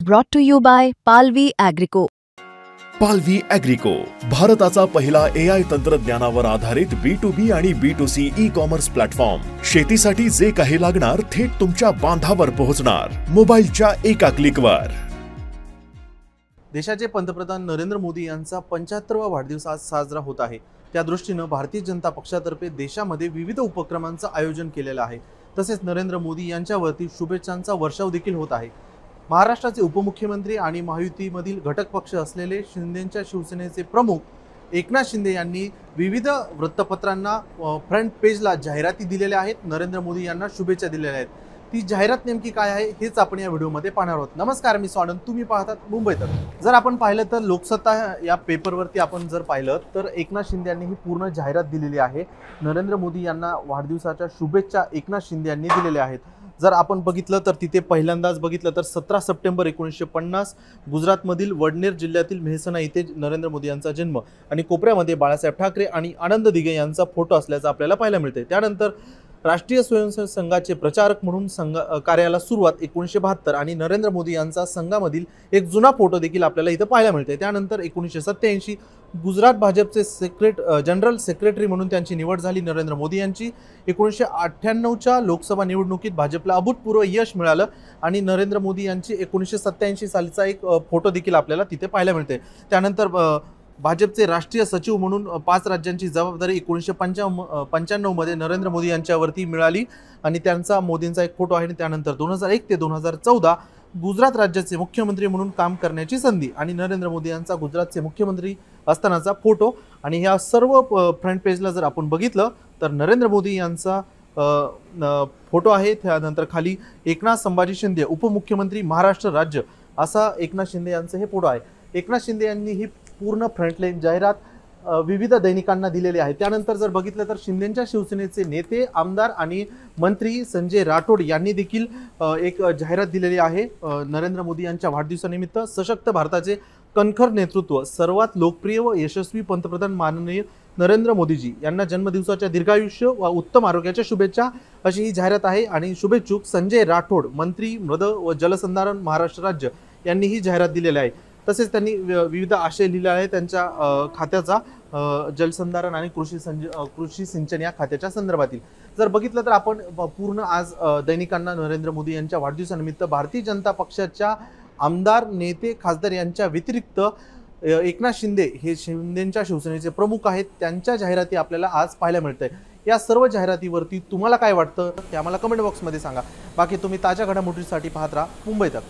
Brought to you by Palvi Agrico. पालवी ॲग्रिको, भारताचा पहिला AI तंत्रज्ञानावर आधारित B2B आणि B2C ई-कॉमर्स प्लॅटफॉर्म। शेतीसाठी जे काही लागणार थेट तुमच्या बांधावर पोहोचणार, मोबाईलच्या एका क्लिकवर। देशाचे पंतप्रधान नरेंद्र मोदी यांचा 75वा वाढदिवस आज साजरा होत आहे। त्या दृष्टीने भारतीय जनता पक्षातर्फे देशामध्ये विविध उपक्रमांचे आयोजन केलेले आहे। तसेच नरेंद्र मोदी यांच्यावरती शुभेच्छांचा वर्षाव देखील होत आहे। महाराष्ट्राचे उपमुख्यमंत्री आणि महायुतीमधील घटक पक्ष असलेले शिंदेंच्या शिवसेनेचे प्रमुख एकनाथ शिंदे यांनी विविध वृत्तपत्रांना फ्रंट पेजला जाहिराती दिलेल्या आहेत। नरेंद्र मोदी यांना शुभेच्छा दिलेल्या आहेत। ती जाहिरात नेमकी काय आहे हेच आपण या व्हिडिओमध्ये पाहणार आहोत। नमस्कार, मी स्वानंद, तुम्ही पाहतात मुंबई तक। जर आपण पाहिलं तर लोकसत्ता या पेपरवरती आपण जर पाहिलं तर एकनाथ शिंदे यांनी ही पूर्ण जाहिरात दिलेली आहे। नरेंद्र मोदी यांना वाढदिवसाच्या शुभेच्छा एकनाथ शिंदे यांनी दिलेल्या आहेत। जर आपण बघितलं तर तिथे पहिल्यांदाच बघितलं तर 17 सप्टेंबर 1950 गुजरातमधील वडनेर जिल्ह्यातील मेहसना इथे नरेंद्र मोदी यांचा जन्म आणि कोपऱ्यामध्ये बाळासाहेब ठाकरे आणि आनंद दिघे यांचा फोटो असल्याचं आपल्याला पाहायला मिळते। त्यानंतर राष्ट्रीय स्वयंसेवक संघाचे प्रचारक म्हणून कार्याला सुरुवात 1972 आणि नरेंद्र मोदी यांचा संघामधील एक जुना फोटो देखील आपल्याला इथे पाहायला मिळते। त्यानंतर 1987 गुजरात भाजपचे जनरल सेक्रेटरी म्हणून त्यांची निवड झाली नरेंद्र मोदी यांची। 1998च्या लोकसभा निवडणुकीत भाजपला अभूतपूर्व यश मिळालं आणि नरेंद्र मोदी यांची 1987 सालीचा एक फोटो देखील आपल्याला तिथे पाहायला मिळते। त्यानंतर भाजपचे राष्ट्रीय सचिव म्हणून 5 राज्यांची जबाबदारी 1995 मध्ये नरेंद्र मोदी यांच्यावरती मिळाली आणि त्यांचा मोदींचा एक फोटो आहे। त्यानंतर 2001 ते 2014 गुजरात राज्याचे मुख्यमंत्री म्हणून काम करण्याची संधी आणि नरेंद्र मोदी यांचा गुजरातचे मुख्यमंत्री असतानाचा फोटो। आणि ह्या सर्व फ्रंट पेजला जर आपण बघितलं तर नरेंद्र मोदी यांचा फोटो आहे। त्यानंतर खाली एकनाथ संभाजी शिंदे उपमुख्यमंत्री महाराष्ट्र राज्य असा एकनाथ शिंदे यांचे हे फोटो आहे। एकनाथ शिंदे यांनी ही पूर्ण फ्रंटलाईन जाहिरात विविध दैनिकांना दिलेली आहे। त्यानंतर जर बघितलं तर शिंदेंच्या शिवसेनेचे नेते आमदार आणि मंत्री संजय राठोड यांनी देखील एक जाहिरात दिलेली आहे। नरेंद्र मोदी यांच्या वाढदिवसानिमित्त सशक्त भारताचे कणखर नेतृत्व, सर्वात लोकप्रिय व यशस्वी पंतप्रधान माननीय नरेंद्र मोदीजी यांना जन्मदिवसाच्या दीर्घायुष्य व उत्तम आरोग्याच्या शुभेच्छा अशी ही जाहिरात आहे। आणि शुभेच्छुक संजय राठोड मंत्री मृद व जलसंधारण महाराष्ट्र राज्य यांनी ही जाहिरात दिलेली आहे। तसेच त्यांनी विविध आशय लिहिले आहे त्यांच्या खात्याचा जलसंधारण आणि कृषी सिंचन या खात्याच्या संदर्भातील। जर बघितलं तर आपण पूर्ण आज दैनिकांना नरेंद्र मोदी यांच्या वाढदिवसानिमित्त भारतीय जनता पक्षाच्या आमदार नेते खासदार यांच्या व्यतिरिक्त एकनाथ शिंदे हे शिंदेंच्या शिवसेनेचे प्रमुख आहेत, त्यांच्या जाहिराती आपल्याला आज पाहायला मिळते। या सर्व जाहिरातीवरती तुम्हाला काय वाटतं ते आम्हाला कमेंट बॉक्समध्ये सांगा। बाकी तुम्ही ताज्या घडामोडींसाठी पाहत राहा मुंबई तक।